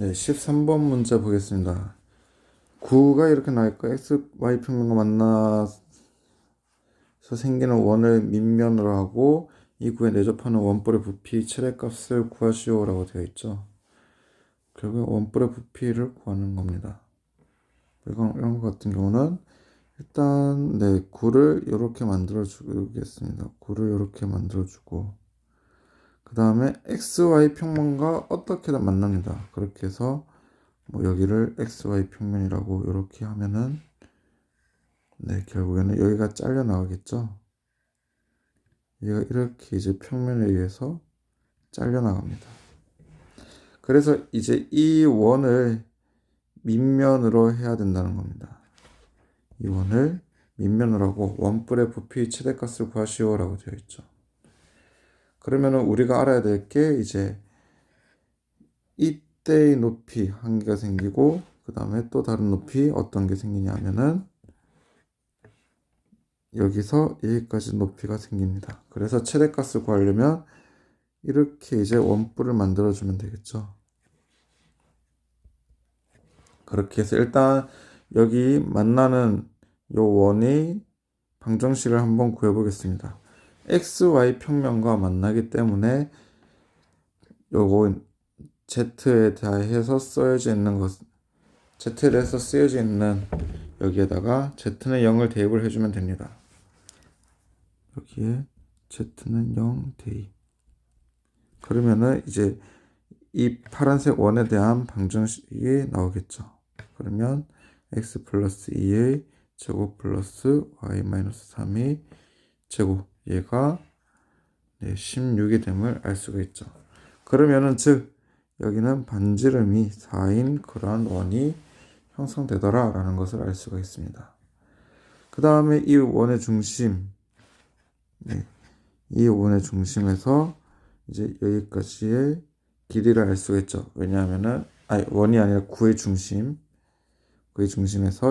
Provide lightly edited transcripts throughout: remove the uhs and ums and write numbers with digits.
네, 13번 문제 보겠습니다. 9가 이렇게 나올까? x, y 평면과 만나서 생기는 원을 밑면으로 하고 이 구에 내접하는 원뿔의 부피 최대값을 구하시오라고 되어 있죠. 결국 원뿔의 부피를 구하는 겁니다. 이런 것 같은 경우는 일단 9를 이렇게 만들어 주겠습니다. 9를 이렇게 만들어 주고 그 다음에 xy 평면과 어떻게든 만납니다. 그렇게 해서 뭐 여기를 xy 평면이라고 이렇게 하면은 결국에는 여기가 잘려 나가겠죠. 얘가 이렇게 이제 평면에 의해서 잘려 나갑니다. 그래서 이제 이 원을 밑면으로 해야 된다는 겁니다. 이 원을 밑면으로 하고 원뿔의 부피 최대값을 구하시오라고 되어 있죠. 그러면은 우리가 알아야 될 게 이제 이때의 높이 한 개가 생기고 그 다음에 또 다른 높이 어떤 게 생기냐 하면은 여기서 여기까지 높이가 생깁니다. 그래서 최대값을 구하려면 이렇게 이제 원뿔을 만들어 주면 되겠죠. 그렇게 해서 일단 여기 만나는 요 원의 방정식을 한번 구해 보겠습니다. xy 평면과 만나기 때문에 요거 z에 대해서 쓰여져 있는 것 z에 대해서 쓰여져 있는 여기에다가 z는 0을 대입을 해주면 됩니다. 여기에 z는 0 대입. 그러면은 이제 이 파란색 원에 대한 방정식이 나오겠죠. 그러면 x 플러스 2의 제곱 플러스 y 마이너스 3의 제곱 얘가 16이 됨을 알 수가 있죠. 그러면은 즉 여기는 반지름이 4인 그러한 원이 형성되더라 라는 것을 알 수가 있습니다. 그 다음에 이 원의 중심 이 원의 중심에서 이제 여기까지의 길이를 알 수가 있죠. 왜냐하면은 원이 아니라 구의 중심에서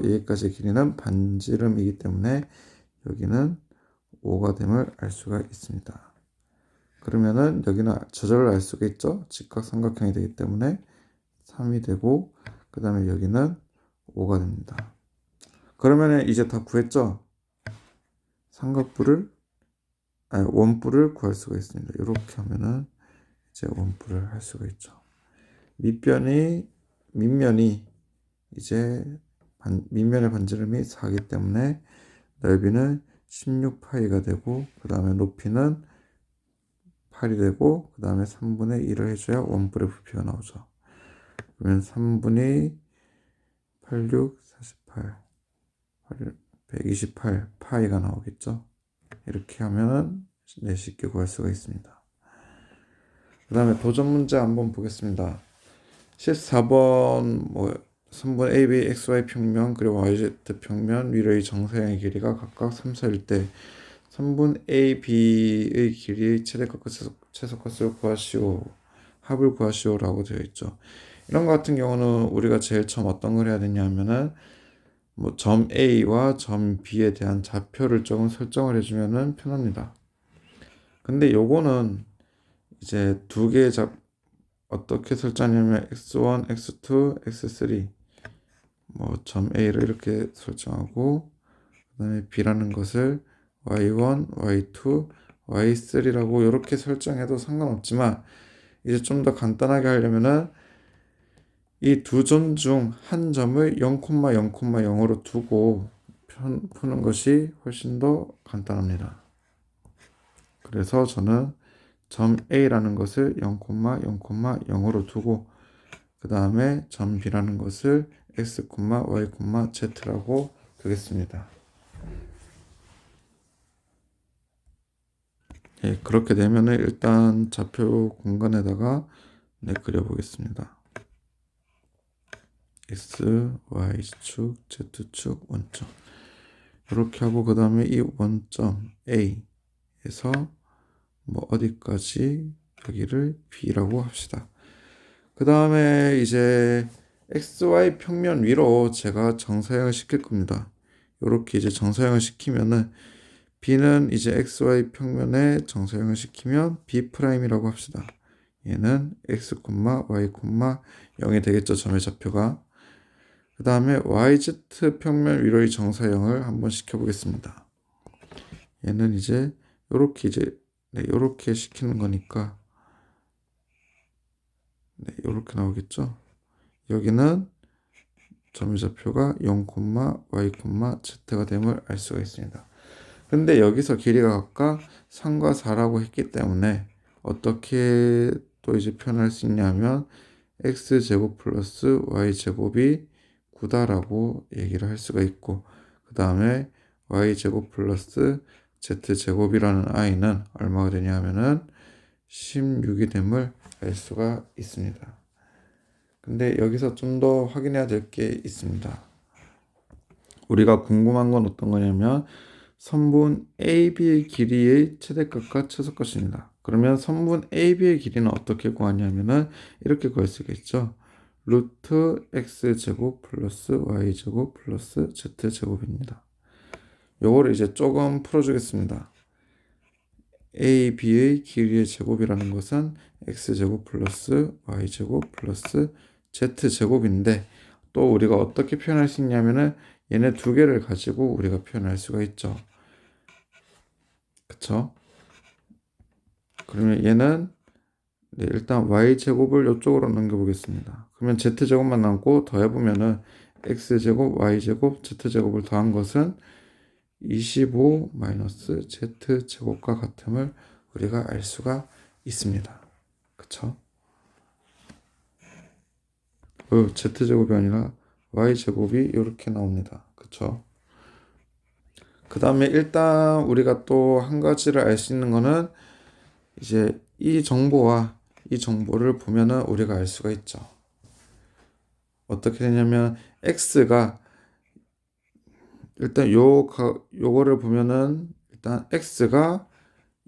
여기까지의 길이는 반지름이기 때문에 여기는 5가 됨을 알 수가 있습니다. 그러면은 여기는 저절로 알 수가 있죠. 직각삼각형이 되기 때문에 3이 되고 그 다음에 여기는 5가 됩니다. 그러면은 이제 다 구했죠. 원뿔을 구할 수가 있습니다. 이렇게 하면은 이제 원뿔을 할 수가 있죠. 밑면이 이제 밑면의 반지름이 4기 때문에 넓이는 16파이가 되고 그 다음에 높이는 8이 되고 그 다음에 3분의 1을 해줘야 원뿔의 부피가 나오죠. 그러면 3분의 86, 48, 128 파이가 나오겠죠. 이렇게 하면 쉽게 구할 수가 있습니다. 그 다음에 도전 문제 한번 보겠습니다. 14번 3분 AB, XY 평면 그리고 YZ 평면 위로의 정사형의 길이가 각각 3, 4일 때 3분 AB의 길이 최대값과 최소값을 구하시오. 합을 구하시오 라고 되어 있죠. 이런 것 같은 경우는 우리가 제일 처음 어떤 걸 해야 되냐 하면은 점 A와 점 B에 대한 좌표를 조금 설정을 해주면은 편합니다. 근데 요거는 이제 두 개의 어떻게 설정하냐면 x1, x2, x3 점 A를 이렇게 설정하고 그 다음에 B라는 것을 y1, y2, y3라고 이렇게 설정해도 상관없지만 이제 좀 더 간단하게 하려면은 이 두 점 중 한 점을 0,0,0으로 두고 푸는 것이 훨씬 더 간단합니다. 그래서 저는 점 A라는 것을 0,0,0으로 두고 그 다음에 점 B라는 것을 x, y, z라고 두겠습니다. 그렇게 되면은 일단 좌표 공간에다가 그려보겠습니다. x, y축, z축, 원점 이렇게 하고 그 다음에 이 원점 A에서 어디까지 여기를 B라고 합시다. 그 다음에 이제 XY 평면 위로 제가 정사형을 시킬 겁니다. 이렇게 이제 정사형을 시키면은 B는 이제 XY 평면에 정사형을 시키면 B'이라고 합시다. 얘는 x, y, 0이 되겠죠. 점의 좌표가. 그 다음에 yz 평면 위로의 정사형을 한번 시켜보겠습니다. 얘는 이제 요렇게 요렇게 시키는 거니까 요렇게 나오겠죠. 여기는 점의 좌표가 0, y, z가 됨을 알 수가 있습니다. 근데 여기서 길이가 각각 3과 4라고 했기 때문에 어떻게 또 이제 표현할 수 있냐면 x제곱 플러스 y제곱이 9다라고 얘기를 할 수가 있고, 그 다음에 y제곱 플러스 z제곱이라는 i는 얼마가 되냐 하면은 16이 됨을 알 수가 있습니다. 근데 여기서 좀 더 확인해야 될 게 있습니다. 우리가 궁금한 건 어떤 거냐면 선분 AB의 길이의 최대값과 최소값입니다. 그러면 선분 AB의 길이는 어떻게 구하냐면은 이렇게 구할 수가 있죠. 루트 x제곱 플러스 y제곱 플러스 z제곱입니다. 요거를 이제 조금 풀어주겠습니다. AB의 길이의 제곱이라는 것은 x제곱 플러스 y제곱 플러스 z제곱인데, 또 우리가 어떻게 표현할 수 있냐면은 얘네 두 개를 가지고 우리가 표현할 수가 있죠. 그쵸? 그러면 얘는 일단 y제곱을 이쪽으로 넘겨보겠습니다. 그러면 z제곱만 남고 더해보면은 x제곱, y제곱, z제곱을 더한 것은 25 마이너스 z제곱과 같음을 우리가 알 수가 있습니다. 그쵸? z제곱이 아니라 y제곱이 이렇게 나옵니다. 그쵸? 그 다음에 일단 우리가 또 한 가지를 알 수 있는 거는 이제 이 정보와 이 정보를 보면은 우리가 알 수가 있죠. 어떻게 되냐면 x가 일단 요거를 보면은 일단 x가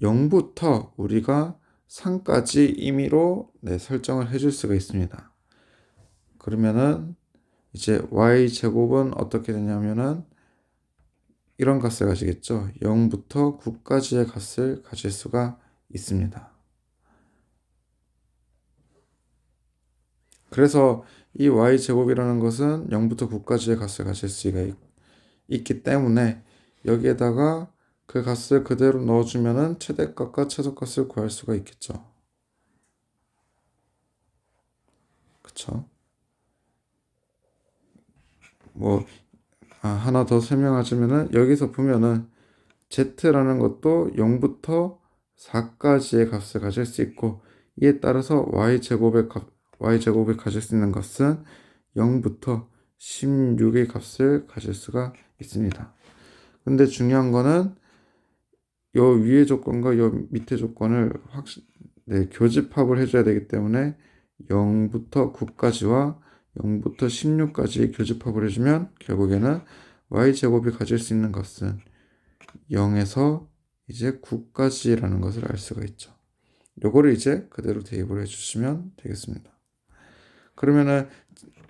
0부터 우리가 3까지 임의로 설정을 해줄 수가 있습니다. 그러면은 이제 y제곱은 어떻게 되냐면은 이런 값을 가지겠죠. 0부터 9까지의 값을 가질 수가 있습니다. 그래서 이 y제곱이라는 것은 0부터 9까지의 값을 가질 수가 있기 때문에 여기에다가 그 값을 그대로 넣어주면은 최대값과 최소값을 구할 수가 있겠죠. 그쵸? 하나 더 설명하자면은 여기서 보면은 z라는 것도 0부터 4까지의 값을 가질 수 있고, 이에 따라서 y제곱을 가질 수 있는 값은 0부터 16의 값을 가질 수가 있습니다. 근데 중요한 거는 요 위의 조건과 요 밑의 조건을 교집합을 해줘야 되기 때문에 0부터 9까지와 0부터 16까지 교집합을 해주면 결국에는 y제곱이 가질 수 있는 값은 0에서 이제 9까지라는 것을 알 수가 있죠. 요거를 이제 그대로 대입을 해주시면 되겠습니다. 그러면은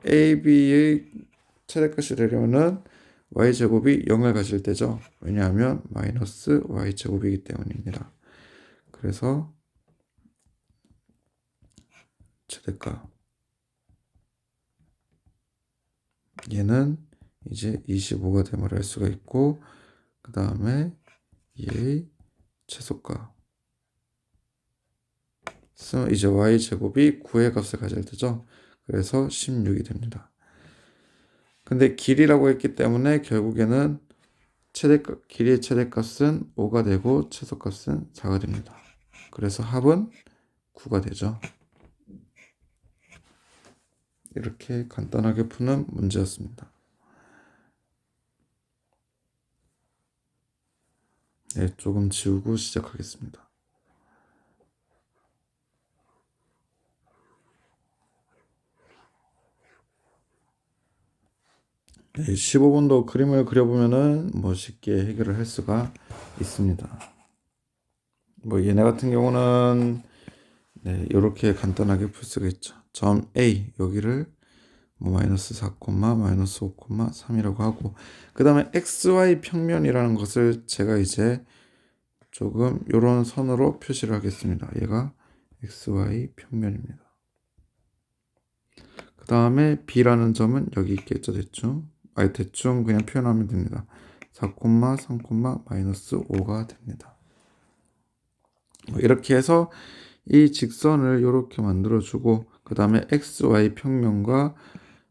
AB의 최대값이 되려면은 y제곱이 0을 가질 때죠. 왜냐하면 마이너스 y제곱이기 때문입니다. 그래서 최대값 얘는 이제 25가 됨을 알 수가 있고, 그 다음에 얘의 최소값 이제 y제곱이 9의 값을 가질 때죠. 그래서 16이 됩니다. 근데 길이라고 했기 때문에 결국에는 길이의 최대값은 5가 되고 최소값은 4가 됩니다. 그래서 합은 9가 되죠. 이렇게 간단하게 푸는 문제였습니다. 조금 지우고 시작하겠습니다. 15번도 그림을 그려보면은 쉽게 해결을 할 수가 있습니다. 얘네 같은 경우는 이렇게 간단하게 풀 수가 있죠. 점 A 여기를 마이너스 4, 마이너스 5, 3이라고 하고, 그 다음에 XY 평면이라는 것을 제가 이제 조금 이런 선으로 표시를 하겠습니다. 얘가 xy 평면입니다. 그 다음에 b라는 점은 여기 있겠죠. 대충 그냥 표현하면 됩니다. 4, 3, 마이너스 5가 됩니다. 이렇게 해서 이 직선을 이렇게 만들어주고 그 다음에 xy 평면과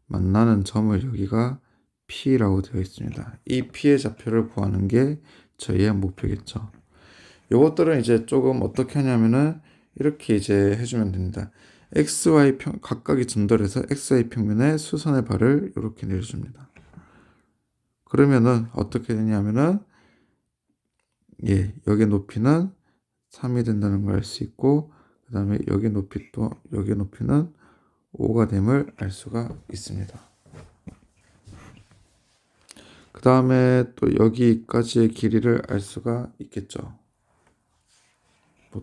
만나는 점을 여기가 P라고 되어 있습니다. 이 P의 좌표를 구하는 게 저희의 목표겠죠. 요것들은 이제 조금 어떻게 하냐면은 이렇게 이제 해주면 됩니다. XY 각각이 전달해서 XY 평면에 수선의 발을 이렇게 내려줍니다. 그러면은 어떻게 되냐면은 여기 높이는 3이 된다는 걸 알 수 있고 그 다음에 여기 높이는 5가 됨을 알 수가 있습니다. 그 다음에 또 여기까지의 길이를 알 수가 있겠죠.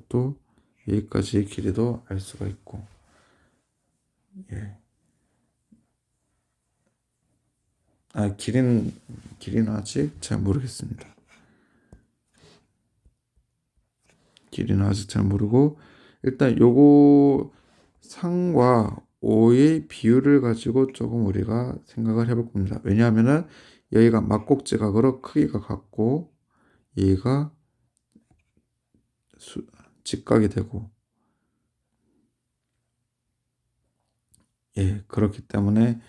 또 여기까지의 길이도 알 수가 있고 길이는 아직 잘 모르겠습니다. 길이는 아직 잘 모르고 일단 요거 상과 5의 비율을 가지고 조금 우리가 생각을 해볼 겁니다. 왜냐하면은 여기가 막곡지각으로 크기가 같고 얘가 직각이 되고 그렇기 때문에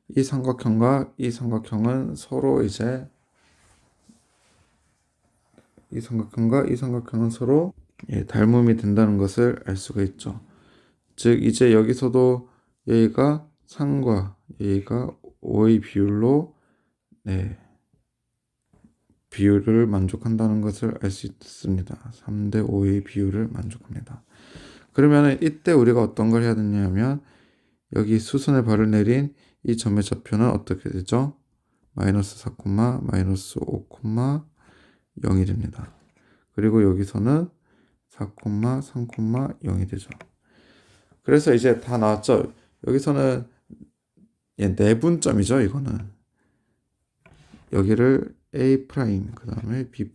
이 삼각형과 이 삼각형은 서로 닮음이 된다는 것을 알 수가 있죠. 즉 이제 여기서도 여기가 상과 여기가 5의 비율로 비율을 만족한다는 것을 알 수 있습니다. 3대 5의 비율을 만족합니다. 그러면 이때 우리가 어떤 걸 해야 되냐면 여기 수선의 발을 내린 이 점의 좌표는 어떻게 되죠? 마이너스 4, 마이너스 5, 0이 됩니다. 그리고 여기서는 4, 3, 0이 되죠. 그래서 이제 다 나왔죠. 여기서는 내분점이죠. 이거는 여기를 A', 그 다음에 B'.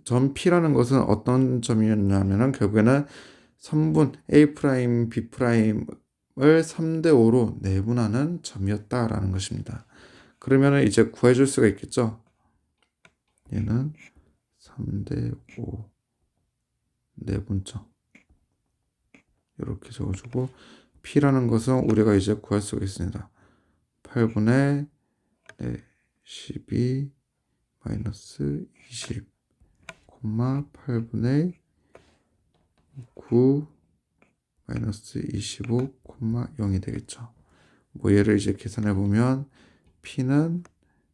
점 P라는 것은 어떤 점이었냐면은 결국에는 선분 A', B'을 3대 5로 내분하는 점이었다라는 것입니다. 그러면은 이제 구해줄 수가 있겠죠. 얘는 3대 5 내분점 이렇게 적어주고 P라는 것은 우리가 이제 구할 수가 있습니다. 8분의 12 마이너스 20 8분의 9 마이너스 25 0이 되겠죠. 얘를 이제 계산해 보면 P는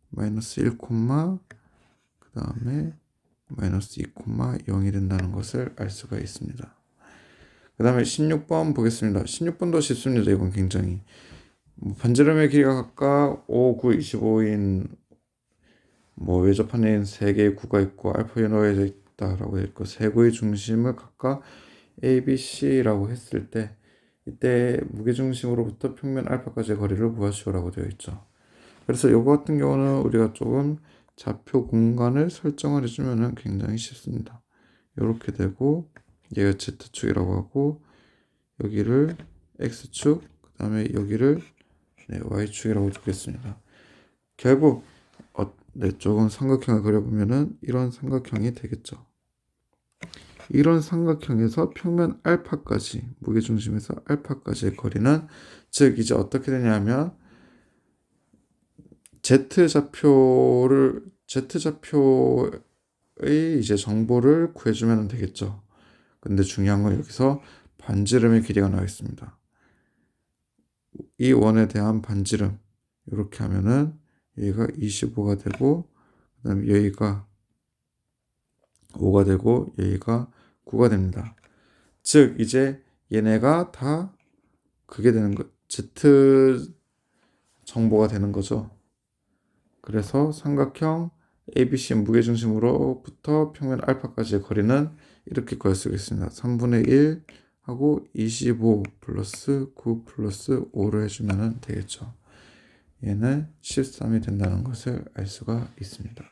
마이너스 1 그 다음에 마이너스 2 0이 된다는 것을 알 수가 있습니다. 그 다음에 16번 보겠습니다. 16번도 쉽습니다. 이건 굉장히 반지름의 길이가 각각 5, 9, 25인 외접하는 3개의 구가 있고 알파 연호에 있다라고 되어 있고 세 구의 중심을 각각 A, B, C라고 했을 때 이때 무게중심으로부터 평면 알파까지의 거리를 구하시오라고 되어 있죠. 그래서 이거 같은 경우는 우리가 조금 좌표 공간을 설정을 해주면 굉장히 쉽습니다. 이렇게 되고 얘가 Z축이라고 하고 여기를 X축 그 다음에 여기를 Y축이라고 두겠습니다. 결국 조금 삼각형을 그려보면은 이런 삼각형이 되겠죠. 이런 삼각형에서 평면 알파까지 무게중심에서 알파까지의 거리는 즉 이제 어떻게 되냐면 Z좌표의 이제 정보를 구해주면 되겠죠. 근데 중요한 건 여기서 반지름의 길이가 나와 있습니다. 이 원에 대한 반지름 이렇게 하면은 여기가 25가 되고 그 다음에 여기가 5가 되고 여기가 9가 됩니다. 즉 이제 얘네가 다 그게 되는 거 Z 정보가 되는 거죠. 그래서 삼각형 ABC 무게중심으로부터 평면 알파까지의 거리는 이렇게 구할 수 있습니다. 3분의 1 하고 25 플러스 9 플러스 5를 해주면 되겠죠. 얘는 13이 된다는 것을 알 수가 있습니다.